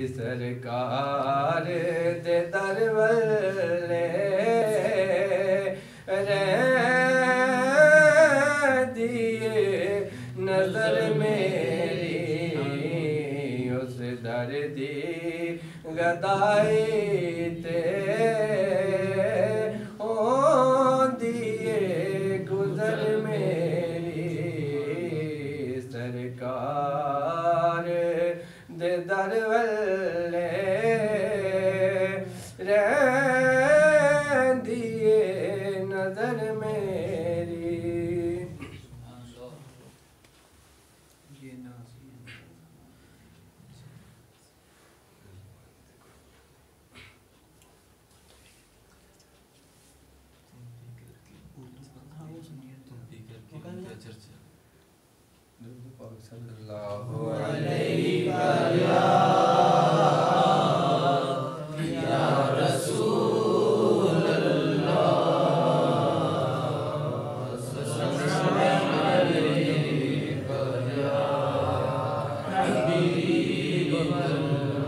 سرکار دے در والے رہ دیے نظر میری اس در دی گدائی تے ہو دیے گزر میری سرکار دے در والے رہ دیے نظر میری صلی اللہ علیہ یا رسول اللہ صلی اللہ علیہ یا حبیب اللہ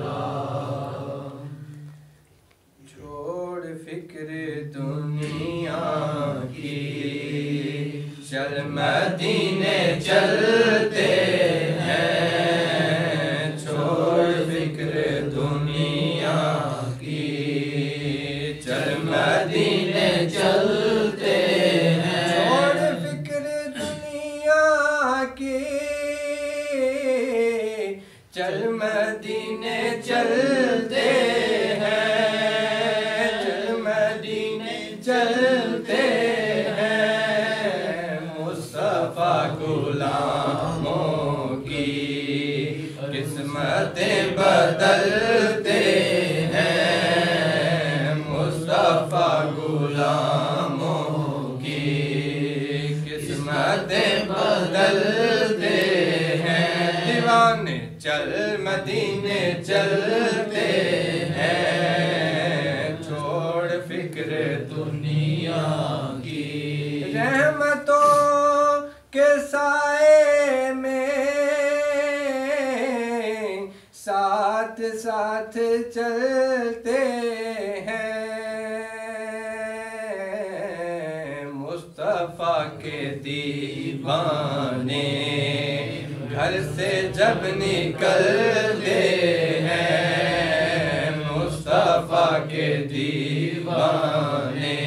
چھوڑ فکر دنیا کی چل مدینے چلتے ہیں چھوڑ فکر دنیا کی چل مدینے چلتے ہیں چھوڑ فکر دنیا کی چل مدینے چلتے ہیں چل مدینے چلتے غلاموں کی قسمتیں بدلتے ہیں مصطفیٰ غلاموں کی قسمتیں بدلتے ہیں دیوانے چل مدینے چلتے ہیں چھوڑ فکر دنیا کی رحمتوں کے سائے میں ساتھ ساتھ چلتے ہیں مصطفیٰ کے دیوانے گھر سے جب نکلتے ہیں مصطفیٰ کے دیوانے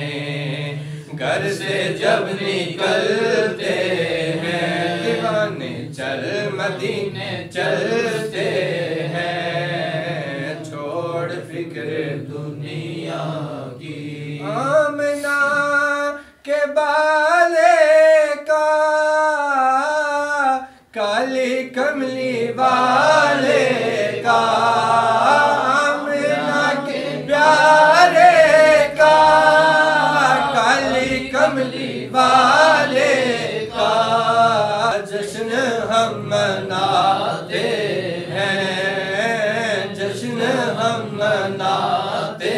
گھر سے جب نکلتے ہیں دیوانے چل مدینے چلتے ہیں چھوڑ فکر دنیا کی آمنہ کے بالے کا کالی کملی والے کا آمنہ کے پیارے کا کملی والے کا جشن ہم مناتے ہیں جشن ہم مناتے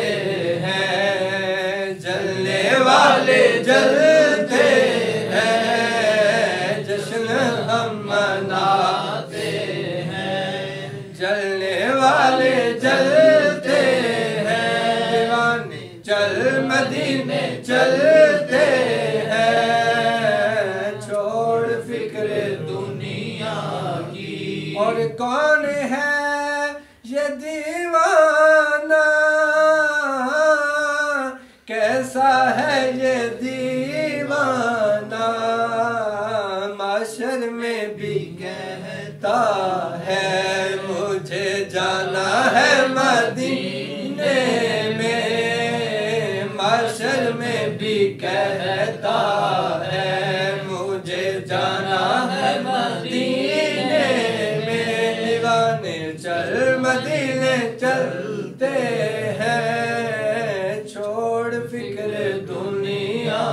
ہیں جلنے والے جلتے ہیں جشن ہم مناتے ہیں جلنے والے جلتے ہیں دیوانے چل مدینے چلتے ہیں چھوڑ فکر دنیا کی اور کون ہے یہ دیوانہ کیسا ہے یہ دیوانہ معاشر میں بھی کہتا ہے مجھے جانا ہے مدینے میں معاشر میں بھی کہتا ہے مجھے جانا ہے مدینے میں دیوانے چل مدینے چلتے ہیں چھوڑ فکر دنیا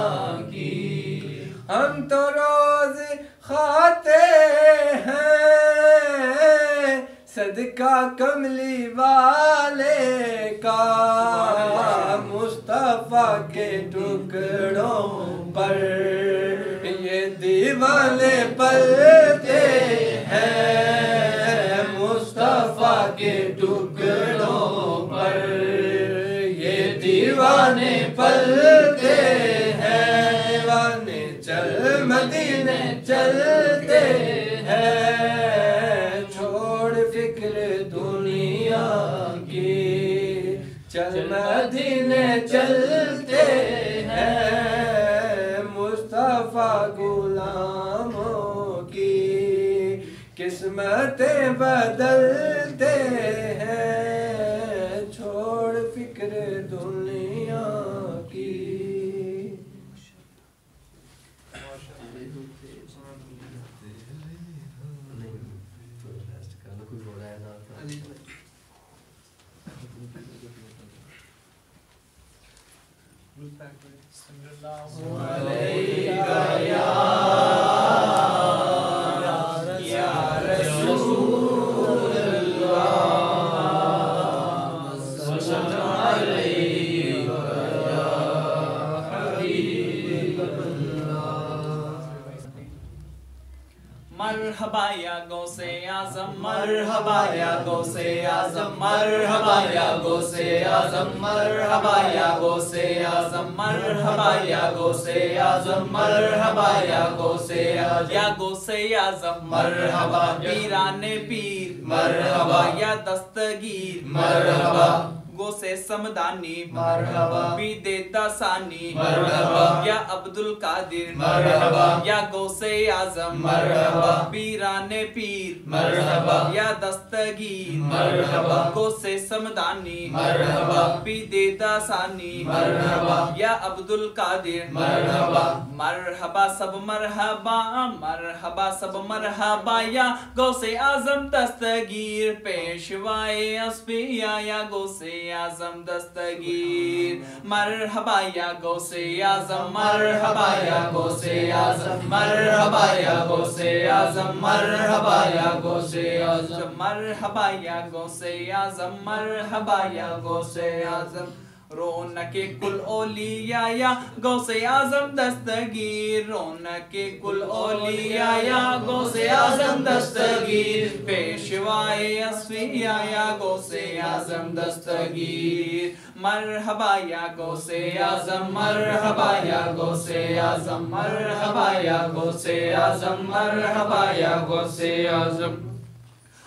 کی ہم تو روز کھاتے ہیں صدقہ کملی والے کا مصطفیٰ کے ٹکڑوں پر یہ دیوانے پلتے ہیں مصطفیٰ کے ٹکڑوں پر یہ دیوانے پلتے ہیں، دیوانے چل مدینے چلتے ہیں، چھوڑ فکر دنیا کی، چل مدینے چلتے ہیں، مصطفیٰ غلاموں کی قسمتیں بدلتے ہیں، چھوڑ فکر دنیا کی۔ مرحبا یا غوث اعظم، مرحبا یا غوث اعظم، مرحبا یا غوث اعظم، مرحبا یا غوث اعظم، مرحبا یا غوث اعظم، مرحبا یا غوث اعظم، یا غوث اعظم مرحبا، پیران پیر مرحبا، یا دستگیر مرحبا، غوث سمدانی مرحبا، بیدیتا ثانی مرحبا، یا عبد القادر مرحبا، یا غوث اعظم مرحبا، پیران پیر مرحبا، یا دستگیر مرحبا، غوث سمدانی مرحبا، بیدیتا ثانی مرحبا، یا عبد القادر مرحبا، مرحبا سب مرحبا، مرحبا سب مرحبا، یا غوث اعظم دستگیر، پیشوائے اصفیاء یا غوث اعظم دستگیر، مرحبا یا غوث اعظم، مرحبا یا غوث اعظم، مرحبا یا غوث اعظم، مرحبا یا غوث اعظم، مرحبا یا غوث اعظم، مرحبا یا غوث اعظم، رونق کل اولیاء یا غوث اعظم دستگیر، رونق کل اولیاء یا غوث اعظم دستگیر، پیشوائے اصفیاء یا غوث اعظم دستگیر، مرحبا یا غوث اعظم، مرحبا یا غوث اعظم، مرحبا یا غوث اعظم، مرحبا یا غوث اعظم،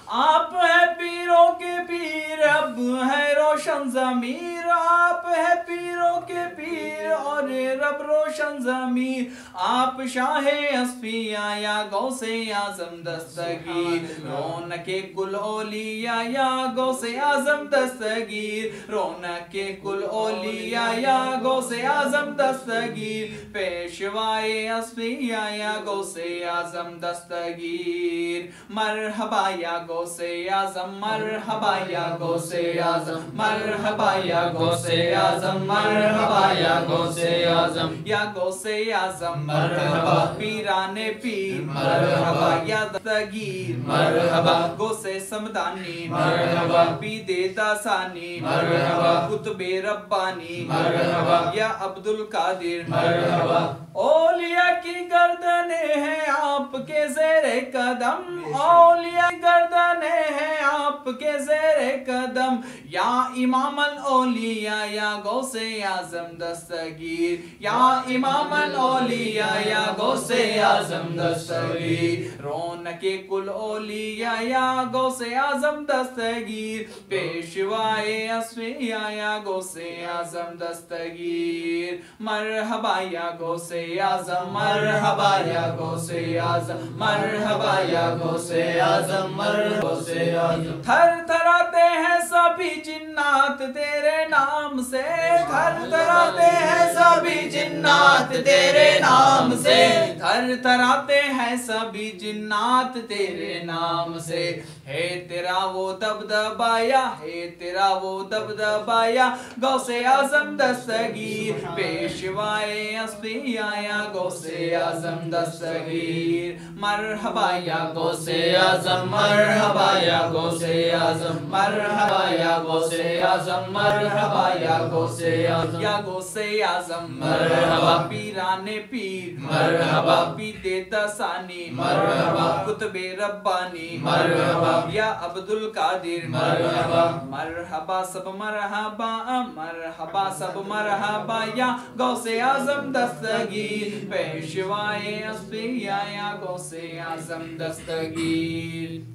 آپ ہے پیروں کے پیر، اب ہے روشن ضمیر، آپ ہے پیروں کے پیر اور رب روشن ضمیر، آپ شاہ اصفیاء یا غوث اعظم دستگیر، رونق کل اولیاء یا غوث اعظم دستگیر، رونق کل اولیاء یا غوث اعظم دستگیر، پیشوائے اصفیاء یا غوث اعظم دستگیر، مرحبا یا غوث اعظم، مرحبا یا غوث اعظم، مرحبا یا غوث اعظم، مرحبا یا غوث اعظم، یا غوث اعظم مرحبا، پیران پیر مرحبا، یا دستگیر مرحبا، غوث سمدانی مرحبا، بیدیتا ثانی مرحبا، قطب ربانی مرحبا، یا عبد القادر مرحبا، اولیاء کی گردنیں ہیں آپ کے زیر قدم، اولیاء کی گردنیں ہیں آپ کے زیر قدم، یا امام الاولیاء یا غوث اعظم دستگیر، یا امام الاولیاء یا غوث اعظم دستگیر، رونق کل اولیاء یا غوث اعظم دستگیر، پیشوائے اصفیاء یا غوث اعظم دستگیر، مرحبا یا غوث اعظم، مرحبا یا غوث اعظم، مرحبا یا غوث اعظم، مرحبا غوث اعظم، تھر تھراتے ہیں سبھی جنات تیرے نام سے، تھر تھراتے ہیں سبھی جنات تیرے نام سے، تھر تھراتے ہیں سبھی جنات تیرے نام سے، ہے تیرا وہ دبدبا یا ہے تیرا وہ دبدبا یا غوث اعظم دستگیر، پیشوائے اصفیاء یا غوث اعظم دستگیر، مرحبا یا غوث اعظم، مرحبا یا غوث اعظم، مرحبا یا غوثِ اعظم مرحبا یا غوثِ اعظم یا غوثِ اعظم مرحبا پیران پیر مرحبا پید ثانی مرحبا قطب ربانی مرحبا یا عبد القادر مرحبا مرحبا سب مرحبا مرحبا سب مرحبا یا غوثِ اعظم دستگیر پیشوائے اصفیاء یا غوثِ اعظم دستگیر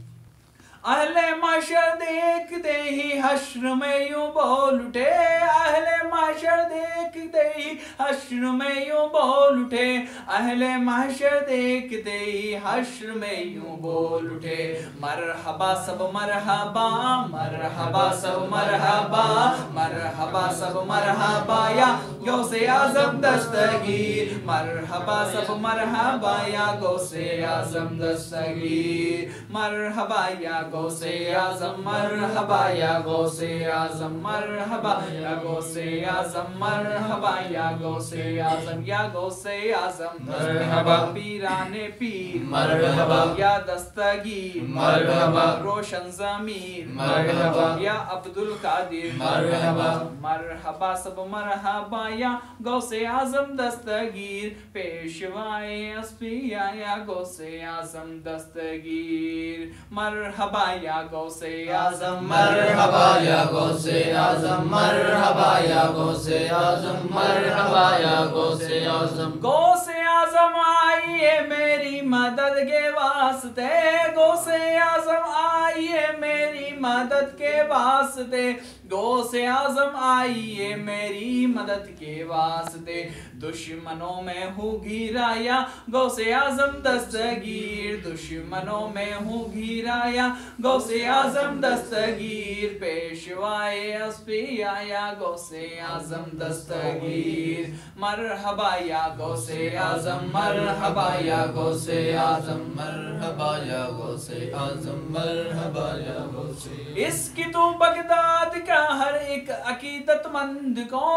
اہل محشر دیکھتے ہی حشر میں یوں بول اٹھے اہل محشر دیکھتے ہی حشر میں یوں بول اٹھے اہل محشر دیکھتے ہی حشر میں یوں بول اٹھے مرحبا سب مرحبا مرحبا سب مرحبا مرحبا سب مرحبا یا غوثِ اعظم دستگیر مرحبا سب مرحبا یا غوثِ اعظم دستگیر مرحبا یا غوثِ اعظم مرحبا یا غوثِ اعظم مرحبا یا غوثِ اعظم مرحبا یا غوثِ اعظم یا غوثِ اعظم مرحبا پیران پیر مرحبا یا دستگیر مرحبا روشن ضمیر مرحبا یا عبد القادر مرحبا مرحبا سب مرحبا یا غوثِ اعظم دستگیر پیشوائے اصفیاء یا غوثِ اعظم دستگیر مرحبا یا غوثِ اعظم مرحبا یا غوثِ اعظم مرحبا یا غوثِ اعظم مرحبا یا غوثِ اعظم غوثِ اعظم آئیے میری مدد کے واسطے غوثِ اعظم آئیے میری مدد کے واسطے غوثِ اعظم آئیے میری مدد کے واسطے دشمنوں میں ہوں گھیرایا غوثِ اعظم دستگیر دشمنوں میں ہوں گھیرایا غوثِ اعظم دستگیر پیشوائے اصفیاء یا غوثِ اعظم دستگیر مرحبا یا غوثِ اعظم مرحبا یا غوثِ اعظم مرحبا یا غوثِ اعظم مرحبا یا غوثِ اس کی تو بغداد کا ہر ایک عقیدت مند کو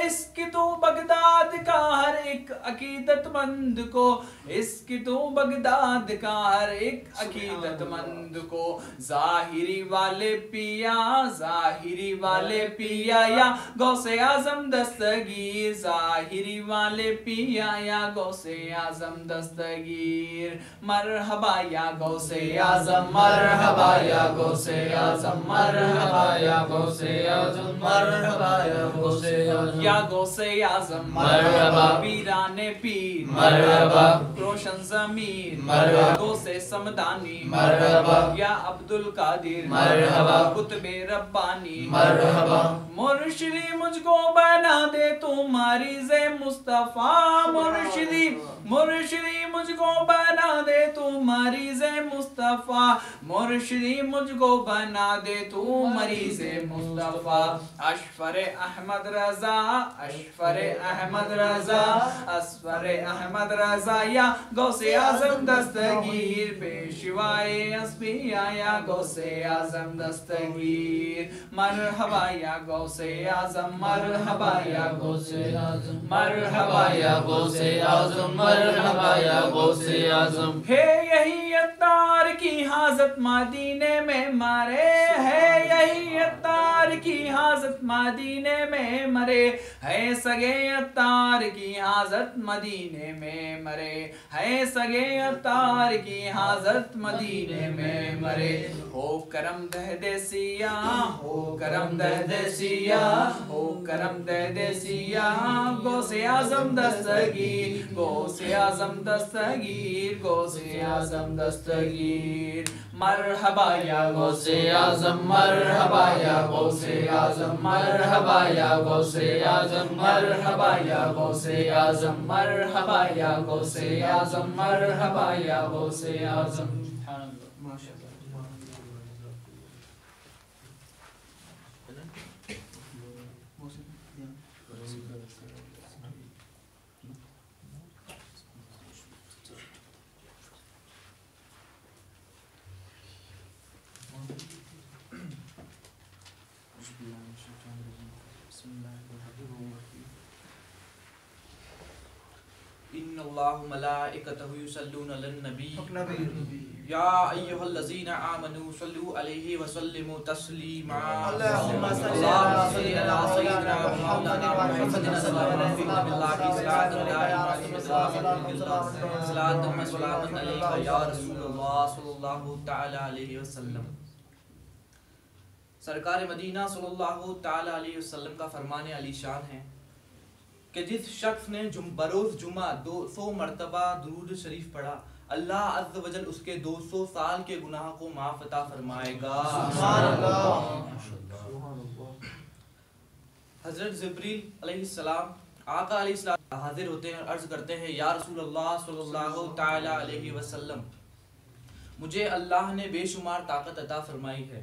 اس کی تو بغداد کا ہر ایک عقیدت مند کو اس کی تو بغداد کا ہر ایک عقیدت مند کو ظاہری والے پیا ظاہری والے پیا یا غوثِ اعظم دستگیر ظاہری والے پیا یا غوثِ اعظم دستگیر مرحبا یا غوثِ اعظم مرحبا یا غوثِ اعظم مرحبا یا غوثِ اعظم مرحبا یا غوثِ اعظم یا غوثِ اعظم مرحبا پیران پیر مرحبا روشن ضمیر مرحبا غوثِ سمدانی مرحبا یا عبد القادر مرحبا قطب ربانی مرحبا مرشدی مجھ کو بنا دے تمہاری ز مصطفیٰ مرشدی مرشدی مجھ کو بنا دے تمہاری ز مصطفیٰ مرشدی مجھ کو بنا دے تمہاری ز مصطفیٰ اشفر احمد رضا اشفر احمد رضا اسفر احمد رضا یا غوثِ اعظم دستگیر پیشوائے اصفیاء یا غوثِ اعظم دستگیر مرحبا یا غوثِ اعظم مرحبا یا غوثِ اعظم مرحبا یا غوثِ اعظم مرحبا یا غوثِ اعظم ہے یہی عطار کی حاجت مدینے میں مرے ہے یہی عطار کی حاجت مدینے میں مرے ہے سگے عطار کی حاجت مدینے میں مرے ہے سگے عطار کی حاجت مدینے میں مرے ہو کرم دہد سیاہ ہو کرم دہد سیاہ ہو کرم دہد سیاہ غوثِ اعظم دستگیر غوثِ اعظم دستگیر غوثِ اعظم دستگیر مرحبا یا غوثِ اعظم مرحبا یا غوثِ اعظم مرحبا یا غوثِ اعظم مرحبا یا غوثِ اعظم مرحبا یا غوثِ اعظم مرحبا یا غوثِ اعظم ان اللہ ملائکتہ یصلون علی النبی یا ایھا الذین آمنوا صلوا علیہ وسلموا تسلیما اللهم صل علی سیدنا مولانا محمد صلاۃ و سلام علیک یا رسول اللہ صلی اللہ تعالی علیہ وسلم۔ سرکار مدینہ صلی اللہ تعالی علیہ وسلم کا فرمان علی شان ہے کہ جس شخص نے بروز جمعہ 200 مرتبہ درود شریف پڑھا، اللہ عز و جل اس کے 200 سال کے گناہ کو معاف عطا فرمائے گا۔ سبحان اللہ۔ حضرت جبریل علیہ السلام آقا علیہ السلام حاضر ہوتے ہیں اور عرض کرتے ہیں یا رسول اللہ صلی اللہ تعالی علیہ وسلم، مجھے اللہ نے بے شمار طاقت عطا فرمائی ہے،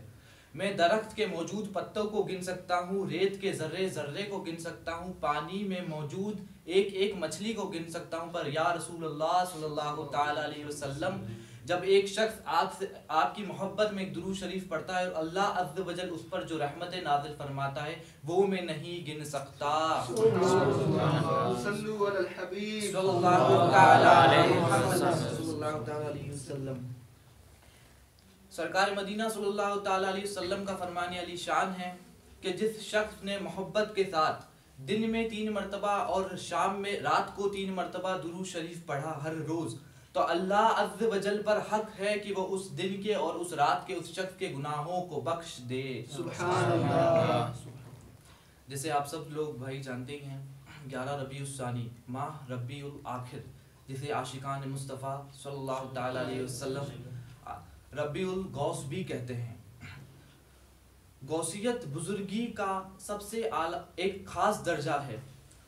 میں درخت کے موجود پتوں کو گن سکتا ہوں، ریت کے ذرے ذرے کو گن سکتا ہوں، پانی میں موجود ایک ایک مچھلی کو گن سکتا ہوں، پر یا رسول اللہ صلی اللہ تعالی علیہ وسلم، جب ایک شخص آپ کی محبت میں ایک درود شریف پڑھتا ہے اور اللہ عز و جل اس پر جو رحمت نازل فرماتا ہے وہ میں نہیں گن سکتا۔ صلو علی الحبیب صلی اللہ تعالی علیہ وسلم۔ سرکار مدینہ صلی اللہ تعالی علیہ وسلم کا فرمان علی شان ہے کہ جس شخص نے محبت کے ساتھ دن میں 3 مرتبہ اور شام میں رات کو 3 مرتبہ درود شریف پڑھا ہر روز، تو اللہ عز و جل پر حق ہے کہ وہ اس دن کے اور اس رات کے اس شخص کے گناہوں کو بخش دے۔ سبحان اللہ۔ جیسے آپ سب لوگ بھائی جانتے ہیں 11 ربیع الثانی ماہ ربیع الآخر، جسے عاشقان مصطفیٰ صلی اللہ تعالی علیہ وسلم ربیع الغوث بھی کہتے ہیں۔ غوثیت بزرگی کا سب سے اعلیٰ ایک خاص درجہ ہے،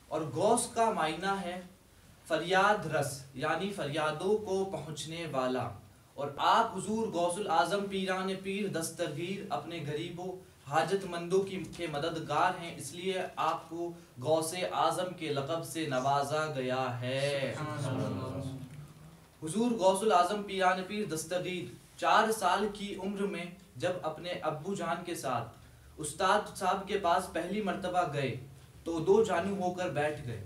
اور غوث کا معنی ہے فریاد رس، یعنی فریادوں کو پہنچنے والا، اور آپ حضور غوث العظم پیران پیر دستگیر اپنے غریبوں حاجت مندوں کے مددگار ہیں، اس لیے آپ کو غوث اعظم کے لقب سے نوازا گیا ہے۔ حضور غوث العظم پیران پیر دستگیر 4 سال کی عمر میں جب اپنے ابو جان کے ساتھ استاد صاحب کے پاس پہلی مرتبہ گئے تو 2 جانو ہو کر بیٹھ گئے۔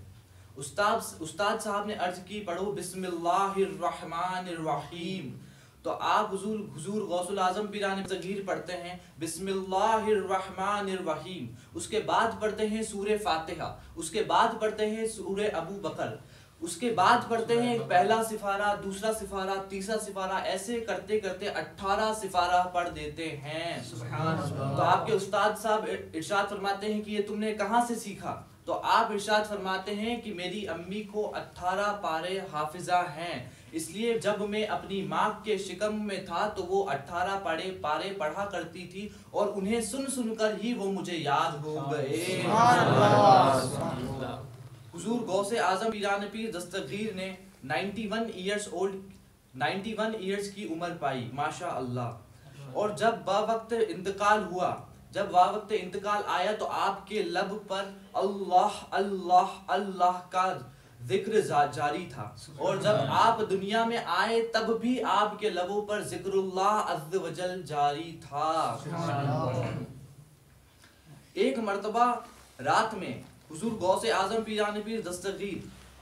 استاد صاحب نے عرض کی پڑھو بسم اللہ الرحمن الرحیم، تو آپ حضور غوث العظم پیران دستگیر پڑھتے ہیں بسم اللہ الرحمن الرحیم، اس کے بعد پڑھتے ہیں سورہ فاتحہ، اس کے بعد پڑھتے ہیں سورہ ابو بکر، اس کے بعد پڑھتے ہیں پہلا سفارہ، دوسرا سفارہ، تیسرا سفارہ، ایسے کرتے کرتے 18 سفارہ پڑھ دیتے ہیں۔ تو آپ کے استاد صاحب ارشاد فرماتے ہیں کہ یہ تم نے کہاں سے سیکھا؟ تو آپ ارشاد فرماتے ہیں کہ میری امی کو 18 پارے حافظہ ہیں، اس لیے جب میں اپنی ماں کے شکم میں تھا تو وہ 18 پارے پڑھا کرتی تھی، اور انہیں سن سن کر ہی وہ مجھے یاد ہو گئے۔ حضور غوث اعظم پیران پیر دستگیر نے 91 ایئرز کی عمر پائی، ماشاء اللہ، اور جب وقت انتقال آیا تو آپ کے لب پر اللہ اللہ اللہ کا ذکر جاری تھا، اور جب آپ دنیا میں آئے تب بھی آپ کے لبوں پر ذکر اللہ عز و جل جاری تھا۔ ایک مرتبہ رات میں حضور غوث اعظم پیران پیر دستگیر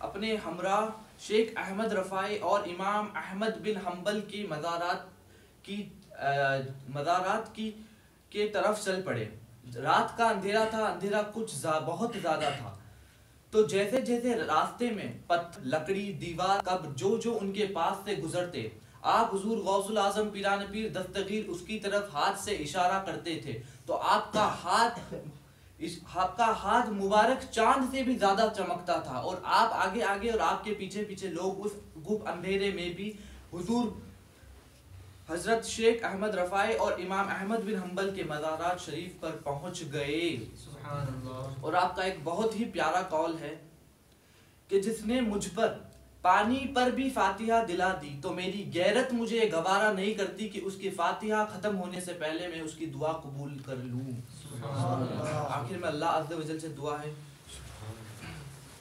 اپنے ہمراہ شیخ احمد رفاعی اور امام احمد بن حنبل کی مزارات کی طرف چل پڑے۔ رات کا اندھیرا تھا، اندھیرا کچھ بہت زیادہ تھا، تو جیسے جیسے راستے میں پتھر، لکڑی، دیوار، قبر جو ان کے پاس سے گزرتے، آپ حضور غوث العظم پیران پیر دستگیر اس کی طرف ہاتھ سے اشارہ کرتے تھے، تو آپ کا ہاتھ مبارک چاند سے بھی زیادہ چمکتا تھا، اور آپ آگے آگے اور آپ کے پیچھے پیچھے لوگ اس گپ اندھیرے میں بھی حضور حضرت شیخ احمد رفاعی اور امام احمد بن حنبل کے مزارات شریف پر پہنچ گئے۔ سبحان اللہ۔ اور آپ کا ایک بہت ہی پیارا قول ہے کہ جس نے مجھ پر پانی پر بھی فاتحہ دلا دی تو میری غیرت مجھے گوارا نہیں کرتی کہ اس کی فاتحہ ختم ہونے سے پہلے میں اس کی دعا قبول کر لوں۔ آخر میں اللہ عز و جل سے دعا ہے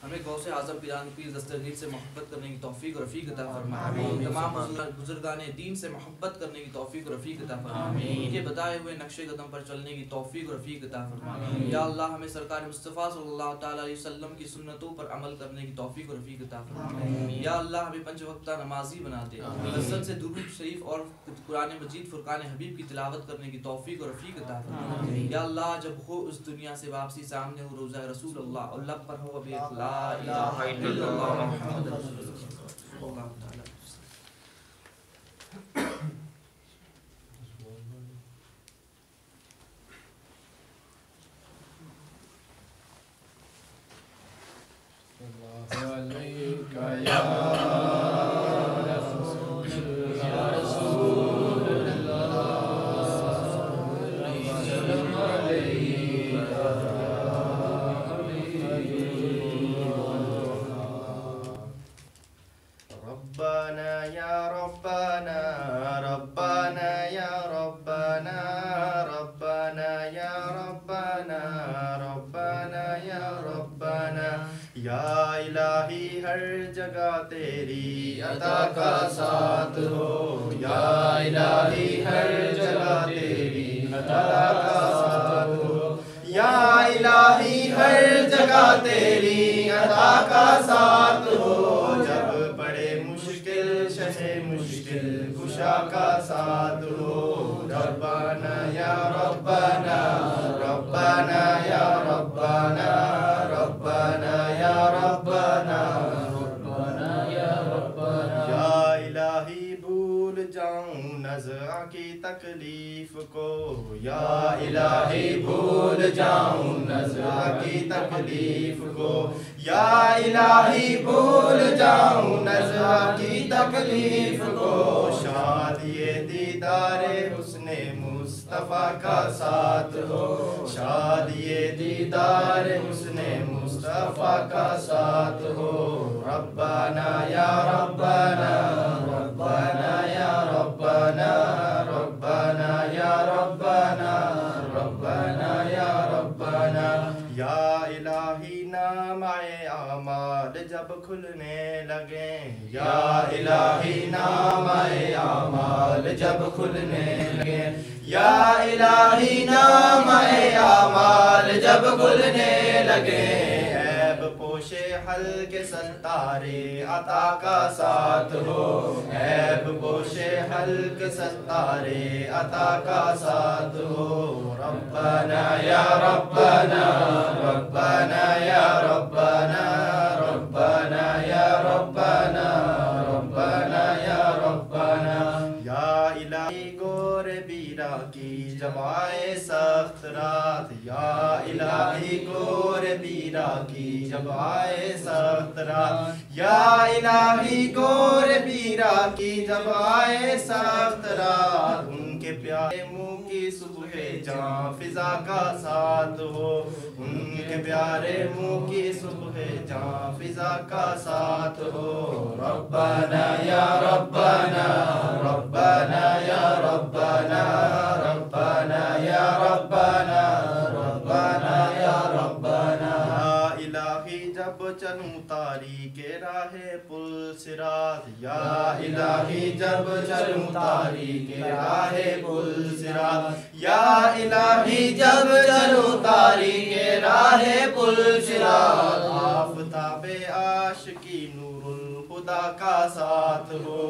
ہمیں غوث اعظم پیران پیر دستگیر سے محبت کرنے کی توفیق و رفیق عطا فرما، تمام بزرگان دین سے محبت کرنے کی توفیق و رفیق عطا فرما، ان کے بتائے ہوئے نقش قدم پر چلنے کی توفیق و رفیق عطا فرما۔ یا اللہ ہمیں سرکار مصطفیٰ صلی اللہ تعالیٰ علیہ وسلم کی سنتوں پر عمل کرنے کی توفیق و رفیق عطا فرما۔ یا اللہ ہمیں 5 وقتہ نمازی بنا دے، لذت سے درود شریف اور قرآن مجید فرقان حبیب کی تلاوت کرنے کی توفیق و رفیق عطا فرما۔ یا اللہ جب ہو اس دنیا سے واپسی سامنے ہو روزہ رسول اللہ اور لب پر ہو ابھی لا الہ الا اللہ محمد رسول اللہ صلی اللہ تعالی تیری عطا کا ساتھ ہو، یا الہی ہر جگہ تیری عطا کا ساتھ ہو، یا الہی ہر جگہ تیری عطا کا ساتھ ہو، جب پڑے مشکل شہ مشکل کشا کا ساتھ ہو، ربنا یا ربنا ربنا یا ربنا ربنا یا ربنا نزع کی تکلیف کو، یا الہی بھول جاؤں نزع کی تکلیف کو، یا الہی بھول جاؤں نزع کی تکلیف کو، شادی دیدار حسن مصطفیٰ کا ساتھ ہو، شادی دیدار حسن مصطفیٰ کا ساتھ ہو، ربنا یا ربنا ربنا یا ربنا ربنا یا ربنا ربنا یا ربنا، یا الہی نام اعمال جب کھلنے لگے، یا الہی نام اعمال جب کھلنے لگے، یا الہی نام اعمال جب کھلنے لگے، پوش حلق ستارے عطا کا ساتھ ہو، عیب پوش حلق ستارے عطا کا ساتھ ہو، ربنا یا ربنا ربنا یا ربنا ربنا یا ربنا ربنا یا ربنا، یا الہی گور بیرا کی جب آئے سخت رات، یا الہی گور بیرا کی جب آئے سخت رات، یا الہی گور بیرا کی جب آئے سخت رات، ان کے پیارے منہ کی صبح جاں فضا کا ساتھ ہو، ان کے پیارے منہ کی صبح جاں فضا کا ساتھ ہو، ربنا یا ربنا ربنا یا ربنا ربنا یا ربنا ربنا یا ربنا، الہی جب چلوں تاریک راہ پل صراط، یا الہی جب چلوں تاریک راہ پل صراط، یا الہی جب چلوں تاریک راہ پل صراط، آفتاب عاشقی نور الخدا کا ساتھ ہو،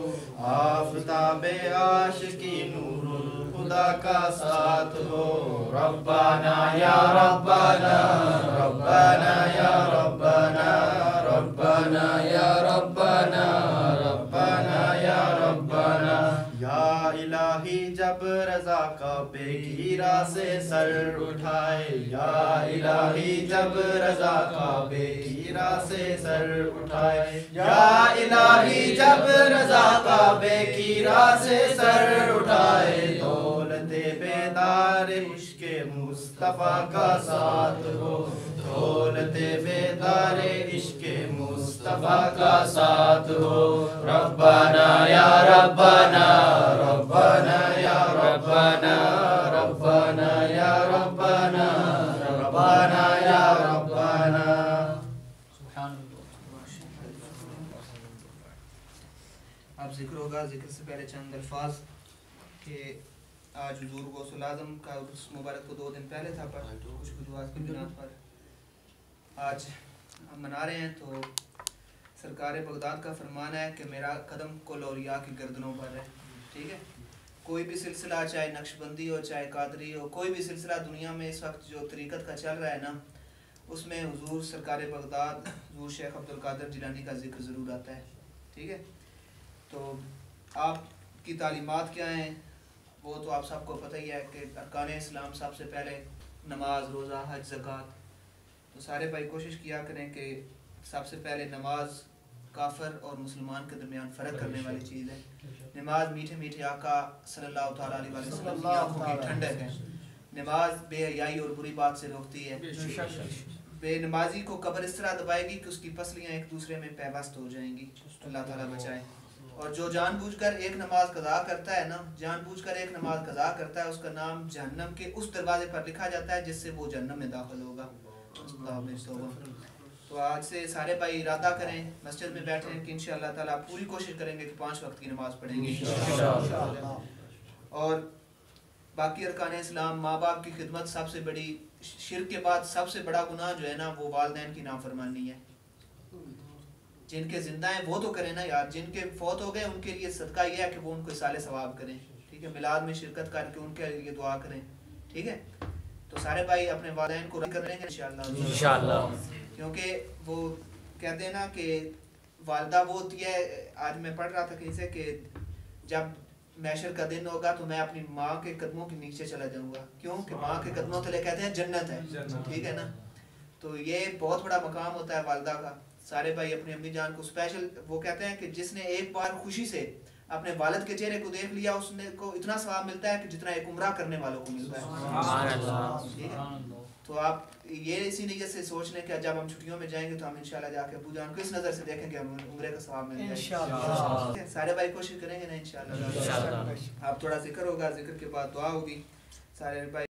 آفتاب عاشقی نور الخدا کا ساتھ ہو، ربنا یا ربنا ربنا یا ربنا ربنا یا ربنا ربنا یا ربنا، یا الہی جب رضا کعبے کی راہ سے سر اٹھائے، یا الہی جب رضا کعبے کی راہ سے سر اٹھائے، یا الہی جب رضا کعبے کی راہ سے سر اٹھائے، دولت بیدار عشق مصطفیٰ کا ساتھ ہو، دولت بیدار عشق مصطفیٰ کا ساتھ ہو، ربنا یا ربنا ربنا یا ربنا ربنا یا ربنا ربنا یا ربنا، سبحان اللہ۔ ذکر ہوگا. ذکر سے پہلے چند الفاظ کہ آج حضور غوث اعظم کا عرس مبارک تو 2 دن پہلے تھا، پر کچھ وجوہات کی بنا پر آج ہم منا رہے ہیں. تو سرکار بغداد کا فرمان ہے کہ میرا قدم کل اولیاء کی گردنوں پر ہے. ٹھیک ہے، کوئی بھی سلسلہ چاہے نقش بندی ہو چاہے قادری ہو، کوئی بھی سلسلہ دنیا میں اس وقت جو طریقت کا چل رہا ہے نا، اس میں حضور سرکار بغداد حضور شیخ عبد القادر جیلانی کا ذکر ضرور آتا ہے. ٹھیک ہے، تو آپ کی تعلیمات کیا ہیں وہ تو آپ سب کو پتہ ہی ہے کہ ارکان اسلام سب سے پہلے نماز، روزہ، حج، زکوٰۃ. تو سارے بھائی کوشش کیا کریں کہ سب سے پہلے نماز کافر اور مسلمان کے درمیان فرق کرنے والی چیز ہے. نماز میٹھے میٹھے آقا صلی اللہ تعالیٰ علیہ وسلم کی آنکھوں کی ٹھنڈک ہے. نماز بے حیائی اور بری بات سے روکتی ہے. بے نمازی کو قبر اس طرح دبائے گی کہ اس کی پسلیاں ایک دوسرے میں پیوست ہو جائیں گی. اللہ تعالیٰ بچائے. اور جو جان بوجھ کر ایک نماز قضا کرتا ہے نا، جان بوجھ کر ایک نماز قضا کرتا ہے، اس کا نام جہنم کے اس دروازے پر لکھا جاتا ہے جس سے وہ جہنم میں داخل ہوگا. تو آج سے سارے بھائی ارادہ کریں، مسجد میں بیٹھے ہیں کہ انشاءاللہ تعالیٰ پوری کوشش کریں گے کہ 5 وقت کی نماز پڑھیں گے. اور باقی ارکان اسلام، ماں باپ کی خدمت سب سے بڑی، شرک کے بعد سب سے بڑا گناہ جو ہے نا وہ والدین کی نافرمانی ہے. جن کے زندہ ہیں وہ تو کریں نا یار، جن کے فوت ہو گئے ان کے لیے صدقہ یہ ہے کہ وہ ان کو اصال ثواب کریں. ٹھیک ہے، میلاد میں شرکت کر کے ان کے لیے دعا کریں. ٹھیک ہے، تو سارے بھائی اپنے والدین کو راضی کریں گے انشاءاللہ. کیونکہ وہ کہتے ہیں نا کہ والدہ وہ ہوتی ہے. آج میں پڑھ رہا تھا کہیں سے کہ جب محشر کا دن ہوگا تو میں اپنی ماں کے قدموں کے نیچے چلا جاؤں گا. کیوں کہ ماں کے قدموں تلے کہتے ہیں جنت ہے. ٹھیک ہے نا، تو یہ بہت بڑا مقام ہوتا ہے والدہ کا. سارے بھائی اپنی امی جان کو اسپیشل، وہ کہتے ہیں کہ جس نے ایک بار خوشی سے اپنے والد کے چہرے کو دیکھ لیا اس نے کو اتنا ثواب ملتا ہے کہ جتنا ایک عمرہ کرنے والوں کو ملتا ہے. ٹھیک ہے، تو آپ یہ اسی نیت سے سوچ لیں کہ جب ہم چھٹیوں میں جائیں گے تو ہم انشاءاللہ جا کے ابو جان کو اس نظر سے دیکھیں کہ ہم عمرے کا ثواب مل جائے. سارے بھائی کوشش کریں گے نا انشاءاللہ. آپ تھوڑا ذکر ہوگا، ذکر کے بعد دعا ہوگی. سارے بھائی